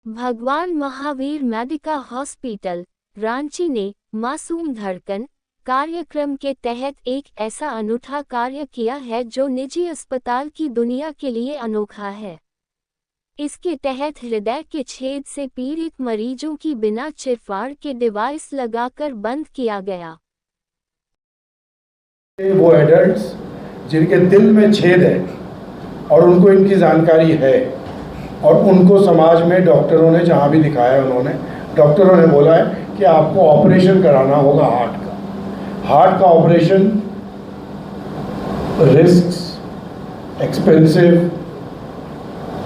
भगवान Mahavir Medica hospital Ranchi ने मासूम धड़कन कार्यक्रम के तहत एक ऐसा अनूठा कार्य किया है जो निजी अस्पताल की दुनिया के लिए अनोखा है। इसके तहत हृदय के छेद से पीड़ित मरीजों की बिना चिरफाड़ के डिवाइस लगाकर बंद किया गया। वो एडल्ट्स जिनके दिल में छेद है और उनको इनकी जानकारी है और उनको समाज में डॉक्टरों ने जहाँ भी दिखाया है डॉक्टरों ने बोला है कि आपको ऑपरेशन कराना होगा हार्ट का ऑपरेशन रिस्क्स एक्सपेंसिव,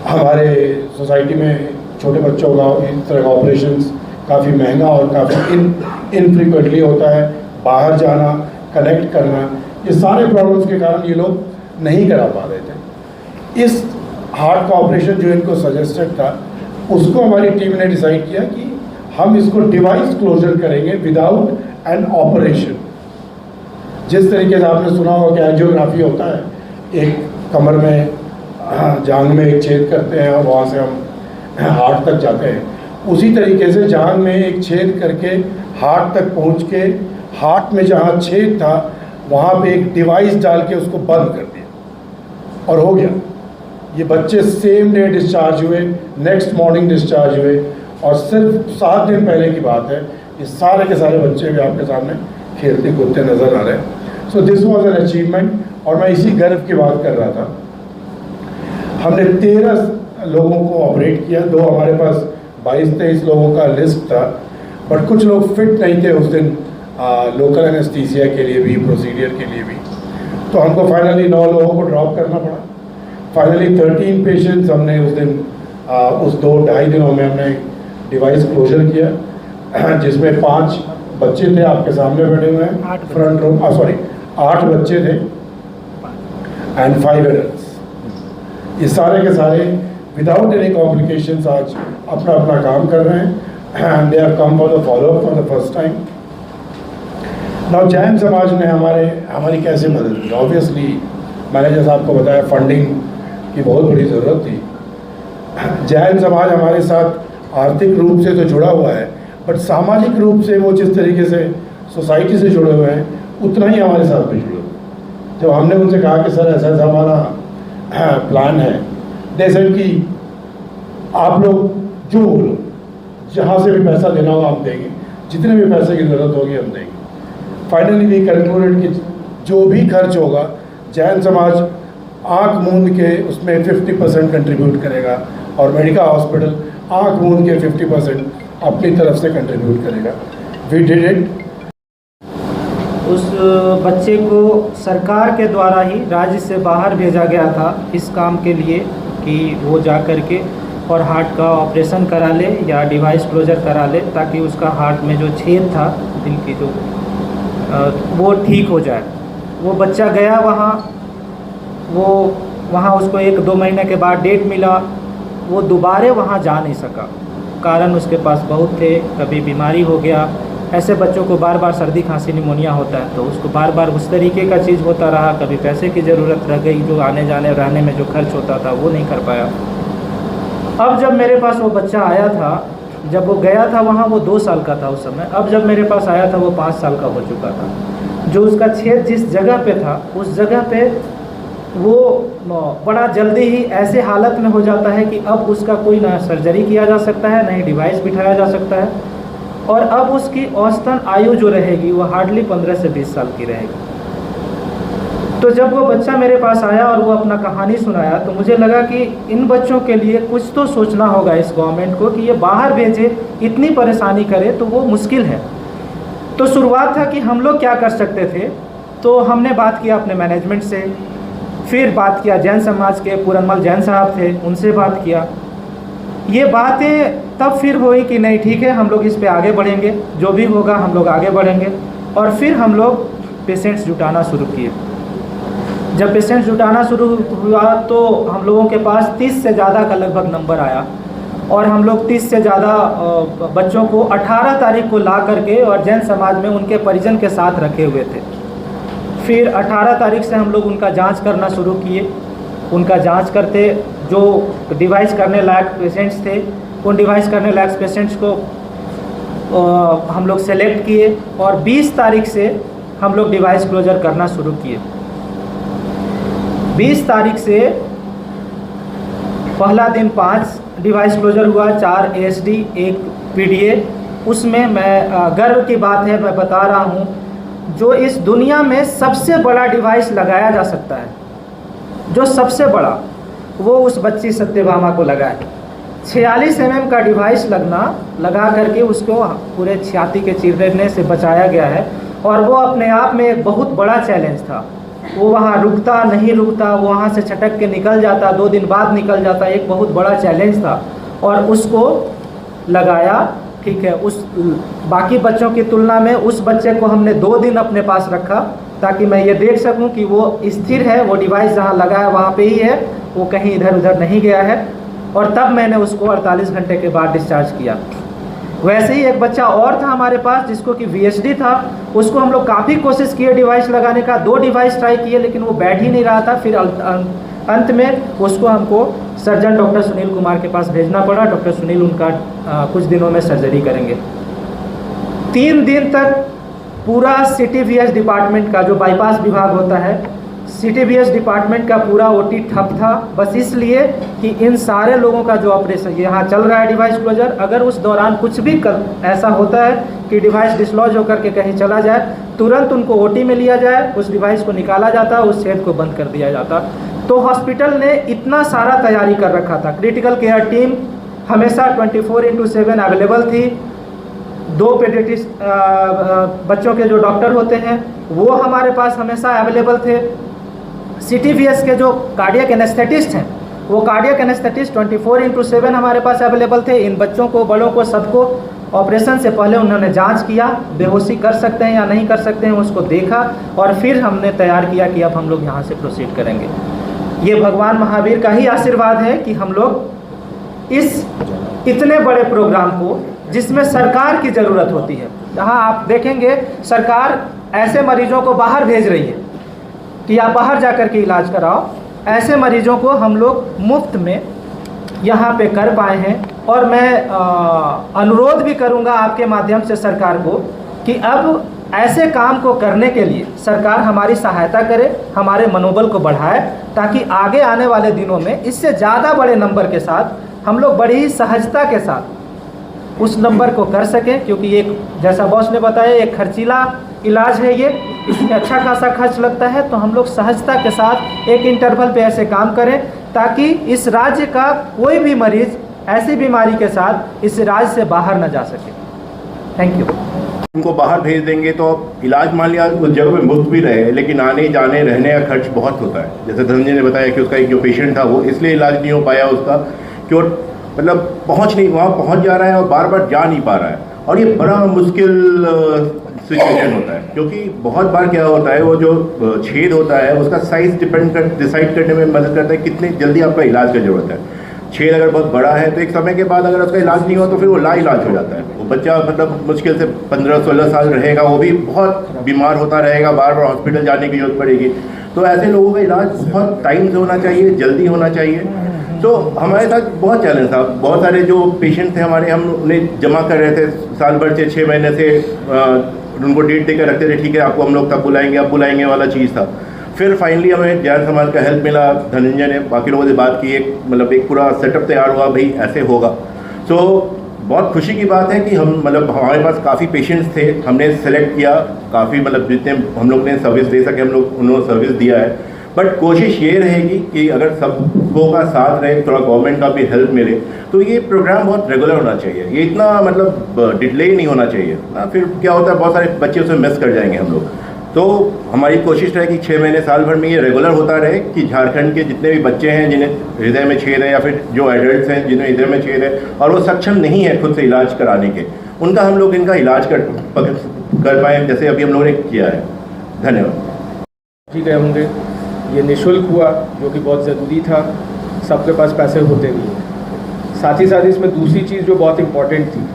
हमारे सोसाइटी में छोटे बच्चों का इस तरह का ऑपरेशंस काफ़ी महंगा और काफ़ी इनफ्रीक्वेंटली होता है। बाहर जाना, कनेक्ट करना, ये सारे प्रॉब्लम्स के कारण ये लोग नहीं करा पा रहे थे। इस हार्ट का ऑपरेशन जो इनको सजेस्टेड था उसको हमारी टीम ने डिसाइड किया कि हम इसको डिवाइस क्लोजर करेंगे विदाउट एन ऑपरेशन। जिस तरीके से आपने सुना होगा कि एंजियोग्राफी होता है, एक कमर में जांघ में एक छेद करते हैं और वहाँ से हम हार्ट तक जाते हैं, उसी तरीके से जांघ में एक छेद करके हार्ट तक पहुँच के हार्ट में जहाँ छेद था वहाँ पे एक डिवाइस डाल के उसको बंद कर दिया और हो गया। ये बच्चे सेम डे डिस्चार्ज हुए, नेक्स्ट मॉर्निंग डिस्चार्ज हुए और सिर्फ 7 दिन पहले की बात है। ये सारे के सारे बच्चे भी आपके सामने खेलते कूदते नज़र आ रहे हैं। So this was an achievement और मैं इसी गर्व की बात कर रहा था। हमने 13 लोगों को ऑपरेट किया, दो हमारे पास 22-23 लोगों का लिस्ट था, बट कुछ लोग फिट नहीं थे उस दिन लोकल एनेस्थीसिया के लिए भी, प्रोसीडियर के लिए भी, तो हमको फाइनली 9 लोगों को ड्रॉप करना पड़ा। फाइनली 13 पेशेंट्स हमने उस दिन उस 2-2.5 दिनों में हमने डिवाइस क्लोजर किया, जिसमें 5 बच्चे थे आपके सामने बैठे हुए हैं फ्रंट रो, 8 बच्चे थे एंड 5 एडल्ट्स। ये सारे के सारे विदाउट एनी कॉम्प्लिकेशंस आज अपना अपना काम कर रहे हैं and they are come for the follow up for the first time. Now Jain समाज ने हमारी कैसे मदद की? ऑब्वियसली मैंने जैसा आपको बताया फंडिंग की बहुत बड़ी ज़रूरत थी। जैन समाज हमारे साथ आर्थिक रूप से तो जुड़ा हुआ है, बट सामाजिक रूप से वो जिस तरीके से सोसाइटी से जुड़े हुए हैं उतना ही हमारे साथ भी जुड़े हुए। जब हमने उनसे कहा कि सर ऐसा ऐसा हमारा प्लान है, दे सेड कि आप लोग जो बोलो, जहाँ से भी पैसा देना होगा हम देंगे, जितने भी पैसे की ज़रूरत होगी हम देंगे। फाइनली वी कंक्लूडेड कि जो भी खर्च होगा जैन समाज आँख मूंद के उसमें 50% कंट्रीब्यूट करेगा और मेडिका हॉस्पिटल आँख मूंद के 50% अपनी तरफ से कंट्रीब्यूट करेगा। We did it. उस बच्चे को सरकार के द्वारा ही राज्य से बाहर भेजा गया था इस काम के लिए कि वो जा कर के और हार्ट का ऑपरेशन करा ले या डिवाइस क्लोजर करा ले, ताकि उसका हार्ट में जो छेद था दिल की जो वो ठीक हो जाए। वो बच्चा गया वहाँ उसको 1-2 महीने के बाद डेट मिला, वो दोबारा वहाँ जा नहीं सका। कारण उसके पास बहुत थे, कभी बीमारी हो गया, ऐसे बच्चों को बार बार सर्दी खांसी निमोनिया होता है तो उसको बार बार उस तरीके का चीज़ होता रहा। कभी पैसे की ज़रूरत रह गई, जो आने जाने रहने में जो खर्च होता था वो नहीं कर पाया। अब जब मेरे पास वो बच्चा आया था, जब वो गया था वहाँ वो 2 साल का था उस समय, अब जब मेरे पास आया था वो 5 साल का हो चुका था। जो उसका छेद जिस जगह पे था उस जगह पे वो बड़ा जल्दी ही ऐसे हालत में हो जाता है कि अब उसका कोई ना सर्जरी किया जा सकता है, ना ही डिवाइस बिठाया जा सकता है, और अब उसकी औसतन आयु जो रहेगी वो हार्डली 15 से 20 साल की रहेगी। तो जब वो बच्चा मेरे पास आया और वो अपना कहानी सुनाया तो मुझे लगा कि इन बच्चों के लिए कुछ तो सोचना होगा इस गवर्नमेंट को कि ये बाहर भेजे, इतनी परेशानी करे तो वो मुश्किल है। तो शुरुआत था कि हम लोग क्या कर सकते थे। तो हमने बात किया अपने मैनेजमेंट से, फिर बात किया जैन समाज के पूरनमल जैन साहब थे, उनसे बात किया। ये बातें तब फिर हुई कि नहीं ठीक है, हम लोग इस पे आगे बढ़ेंगे, जो भी होगा हम लोग आगे बढ़ेंगे। और फिर हम लोग पेशेंट्स जुटाना शुरू किए। जब पेशेंट्स जुटाना शुरू हुआ तो हम लोगों के पास 30 से ज़्यादा का लगभग नंबर आया और हम लोग 30 से ज़्यादा बच्चों को 18 तारीख को ला करके और जैन समाज में उनके परिजन के साथ रखे हुए थे। फिर 18 तारीख से हम लोग उनका जांच करना शुरू किए। उनका जांच करते जो डिवाइस करने लायक पेशेंट्स थे उन डिवाइस करने लायक पेशेंट्स को हम लोग सेलेक्ट किए और 20 तारीख से हम लोग डिवाइस क्लोजर करना शुरू किए। 20 तारीख से पहला दिन 5 डिवाइस क्लोजर हुआ, 4 ASD 1 PDA। उसमें मैं गर्व की बात है, मैं बता रहा हूँ, जो इस दुनिया में सबसे बड़ा डिवाइस लगाया जा सकता है, जो सबसे बड़ा, वो उस बच्ची सत्यभामा को लगा है। 46 mm का डिवाइस लगा करके उसको पूरे छाती के चीरने से बचाया गया है। और वो अपने आप में एक बहुत बड़ा चैलेंज था। वो वहाँ रुकता नहीं रुकता, वो वहाँ से छटक के निकल जाता, 2 दिन बाद निकल जाता, एक बहुत बड़ा चैलेंज था और उसको लगाया। ठीक है, उस बाकी बच्चों की तुलना में उस बच्चे को हमने 2 दिन अपने पास रखा ताकि मैं ये देख सकूं कि वो स्थिर है, वो डिवाइस जहाँ लगा है वहाँ पे ही है, वो कहीं इधर उधर नहीं गया है। और तब मैंने उसको 48 घंटे के बाद डिस्चार्ज किया। वैसे ही एक बच्चा और था हमारे पास जिसको कि VSD था, उसको हम लोग काफ़ी कोशिश किए डिवाइस लगाने का, 2 डिवाइस ट्राई किए लेकिन वो बैठ ही नहीं रहा था। फिर अंत में उसको हमको सर्जन डॉक्टर सुनील कुमार के पास भेजना पड़ा। डॉक्टर सुनील उनका कुछ दिनों में सर्जरी करेंगे। 3 दिन तक पूरा CTVS डिपार्टमेंट का, जो बाईपास विभाग होता है, CTVS डिपार्टमेंट का पूरा OT ठप था, बस इसलिए कि इन सारे लोगों का जो ऑपरेशन यहाँ चल रहा है डिवाइस क्लोजर, अगर उस दौरान कुछ भी ऐसा होता है कि डिवाइस डिसलॉज होकर के कहीं चला जाए, तुरंत उनको OT में लिया जाए, उस डिवाइस को निकाला जाता, उस छेद को बंद कर दिया जाता। तो हॉस्पिटल ने इतना सारा तैयारी कर रखा था। क्रिटिकल केयर टीम हमेशा 24/7 अवेलेबल थी। 2 पेडियाट्रिस्ट बच्चों के जो डॉक्टर होते हैं वो हमारे पास हमेशा अवेलेबल थे। CTVS के जो कार्डियक एनेस्थेटिस्ट हैं, वो कार्डियक एनेस्थेटिस्ट 24/7 हमारे पास अवेलेबल थे। इन बच्चों को, बड़ों को, सबको ऑपरेशन से पहले उन्होंने जांच किया, बेहोशी कर सकते हैं या नहीं कर सकते हैं, उसको देखा और फिर हमने तैयार किया कि अब हम लोग यहाँ से प्रोसीड करेंगे। ये भगवान महावीर का ही आशीर्वाद है कि हम लोग इस इतने बड़े प्रोग्राम को, जिसमें सरकार की ज़रूरत होती है, जहाँ आप देखेंगे सरकार ऐसे मरीजों को बाहर भेज रही है कि आप बाहर जा कर के इलाज कराओ, ऐसे मरीजों को हम लोग मुफ्त में यहाँ पे कर पाए हैं। और मैं अनुरोध भी करूँगा आपके माध्यम से सरकार को कि अब ऐसे काम को करने के लिए सरकार हमारी सहायता करे, हमारे मनोबल को बढ़ाए, ताकि आगे आने वाले दिनों में इससे ज़्यादा बड़े नंबर के साथ हम लोग बड़ी ही सहजता के साथ उस नंबर को कर सकें। क्योंकि ये, जैसा बॉस ने बताया, एक खर्चीला इलाज है, ये इसमें अच्छा खासा खर्च लगता है। तो हम लोग सहजता के साथ एक इंटरवल पे ऐसे काम करें ताकि इस राज्य का कोई भी मरीज़ ऐसी बीमारी के साथ इस राज्य से बाहर न जा सके। Thank you. उनको बाहर भेज देंगे तो इलाज मान लिया उस जगह में मुफ्त भी रहे, लेकिन आने जाने रहने का खर्च बहुत होता है। जैसे धनंजय ने बताया कि उसका एक जो पेशेंट था वो इसलिए इलाज नहीं हो पाया उसका, कि मतलब वहाँ पहुँच जा रहा है और बार बार जा नहीं पा रहा है। और ये बड़ा मुश्किल सिचुएशन होता है, क्योंकि बहुत बार क्या होता है, वो जो छेद होता है उसका साइज़ डिसाइड करने में मदद करता है कितने जल्दी आपका इलाज की ज़रूरत है। छेद अगर बहुत बड़ा है तो एक समय के बाद अगर उसका इलाज नहीं हुआ तो फिर वो लाइलाज हो जाता है। वो बच्चा मतलब मुश्किल से 15-16 साल रहेगा, वो भी बहुत बीमार होता रहेगा, बार बार हॉस्पिटल जाने की जरूरत पड़ेगी। तो ऐसे लोगों का इलाज बहुत टाइम से होना चाहिए, जल्दी होना चाहिए। तो हमारे साथ बहुत चैलेंज था। बहुत सारे जो पेशेंट थे हमारे, हम उन्हें जमा कर रहे थे साल भर से, 6 महीने से उनको डेट देकर रखते थे, ठीक है आपको हम लोग तब बुलाएंगे, अब बुलाएंगे वाला चीज़ था। फिर फाइनली हमें जैन समाज का हेल्प मिला, धनंजय ने बाकी लोगों से बात की, एक पूरा सेटअप तैयार हुआ, भाई ऐसे होगा। तो बहुत खुशी की बात है कि हमारे पास काफ़ी पेशेंट्स थे, हमने सेलेक्ट किया, काफ़ी जितने हम लोग ने सर्विस दे सके उन्होंने सर्विस दिया है। बट कोशिश ये रहेगी कि अगर सबको का साथ रहे, थोड़ा गवर्नमेंट का भी हेल्प मिले, तो ये प्रोग्राम बहुत रेगुलर होना चाहिए। ये इतना डिले नहीं होना चाहिए ना, फिर क्या होता है बहुत सारे बच्चे उसमें मिस कर जाएंगे हम लोग। तो हमारी कोशिश रहे कि 6 महीने साल भर में ये रेगुलर होता रहे, कि झारखंड के जितने भी बच्चे हैं जिन्हें हृदय में छेद है, या फिर जो एडल्ट्स हैं जिन्हें हृदय में छेद है और वो सक्षम नहीं है खुद से इलाज कराने के, उनका हम लोग इनका इलाज कर पाएँ, जैसे अभी हम लोगों ने किया है। धन्यवाद। जी गए होंगे, ये निःशुल्क हुआ जो कि बहुत ज़रूरी था, सबके पास पैसे होते नहीं। साथ ही साथ इसमें दूसरी चीज़ जो बहुत इम्पॉर्टेंट थी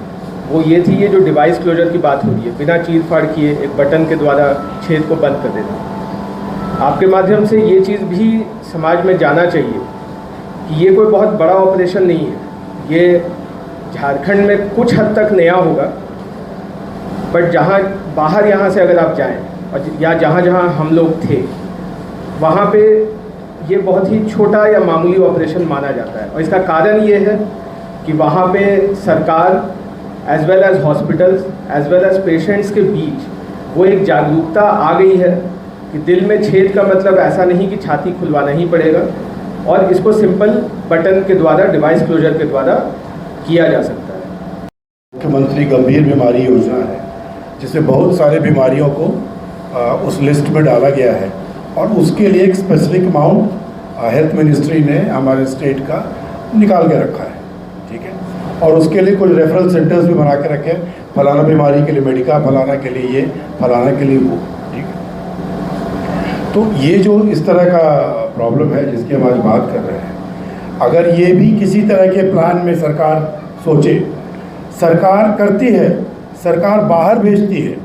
वो ये थी, ये जो डिवाइस क्लोजर की बात हो रही है, बिना चीर फाड़ किए एक बटन के द्वारा छेद को बंद कर देना। आपके माध्यम से ये चीज़ भी समाज में जाना चाहिए कि ये कोई बहुत बड़ा ऑपरेशन नहीं है। ये झारखंड में कुछ हद तक नया होगा, बट जहाँ बाहर यहाँ से अगर आप जाएं और या जहाँ जहाँ हम लोग थे वहाँ पे ये बहुत ही छोटा या मामूली ऑपरेशन माना जाता है। और इसका कारण ये है कि वहाँ पे सरकार as well as hospitals as well as patients के बीच वो एक जागरूकता आ गई है कि दिल में छेद का मतलब ऐसा नहीं कि छाती खुलवाना ही पड़ेगा, और इसको सिंपल बटन के द्वारा, डिवाइस क्लोजर के द्वारा किया जा सकता है। मुख्यमंत्री गंभीर बीमारी योजना है जिसमें बहुत सारे बीमारियों को उस लिस्ट में डाला गया है, और उसके लिए एक स्पेसिफिक अमाउंट हेल्थ मिनिस्ट्री ने हमारे स्टेट का निकाल के रखा है, ठीक है। और उसके लिए कुछ रेफरल सेंटर्स भी बना के रखे हैं, फलाना बीमारी के लिए मेडिका, फलाना के लिए ये, फलाना के लिए वो, ठीक है। तो ये जो इस तरह का प्रॉब्लम है जिसकी हम आज बात कर रहे हैं, अगर ये भी किसी तरह के प्लान में सरकार सोचे, सरकार करती है, सरकार बाहर भेजती है,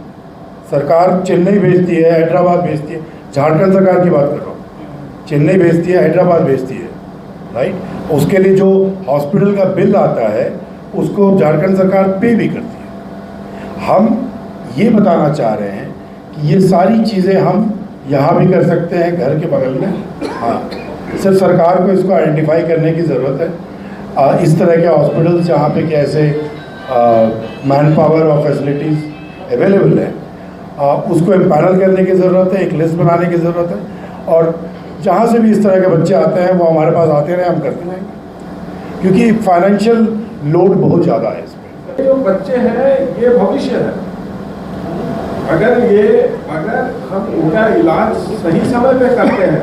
सरकार चेन्नई भेजती है, हैदराबाद भेजती है, झारखंड सरकार की बात कर रहा हूँ, चेन्नई भेजती है, हैदराबाद भेजती है, राइट। उसके लिए जो हॉस्पिटल का बिल आता है उसको झारखंड सरकार पे भी करती है। हम ये बताना चाह रहे हैं कि ये सारी चीज़ें हम यहाँ भी कर सकते हैं, घर के बगल में। हाँ, सिर्फ सरकार को इसको आइडेंटिफाई करने की ज़रूरत है। इस तरह के हॉस्पिटल्स जहाँ पे कैसे मैन पावर और फैसिलिटीज़ अवेलेबल है, उसको एम्पैनल करने की ज़रूरत है, एक लिस्ट बनाने की ज़रूरत है, और जहाँ से भी इस तरह के बच्चे आते हैं वो हमारे पास आते रहे, हम करते रहेंगे, क्योंकि फाइनेंशियल लोड बहुत ज़्यादा है इसमें। जो बच्चे हैं ये भविष्य है, अगर हम इनका इलाज सही समय पे करते हैं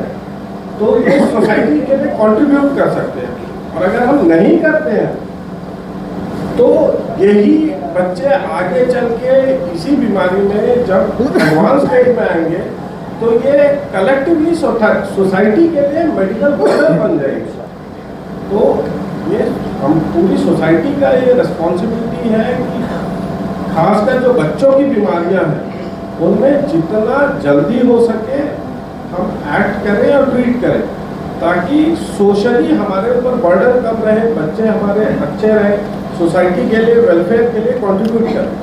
तो ये सोसाइटी के लिए कंट्रीब्यूट कर सकते हैं, और अगर हम नहीं करते हैं तो यही बच्चे आगे चल के इसी बीमारी में जब एडवांस स्टेज में आएंगे तो ये कलेक्टिवली सोसाइटी के लिए मेडिकल बर्डन बन जाएगी। तो ये हम पूरी सोसाइटी का ये रिस्पॉन्सिबिलिटी है कि खासकर जो बच्चों की बीमारियां हैं उनमें जितना जल्दी हो सके हम एक्ट करें और ट्रीट करें, ताकि सोशली हमारे ऊपर बर्डन कम रहे, बच्चे हमारे अच्छे रहें, सोसाइटी के लिए, वेलफेयर के लिए कंट्रीब्यूट करें।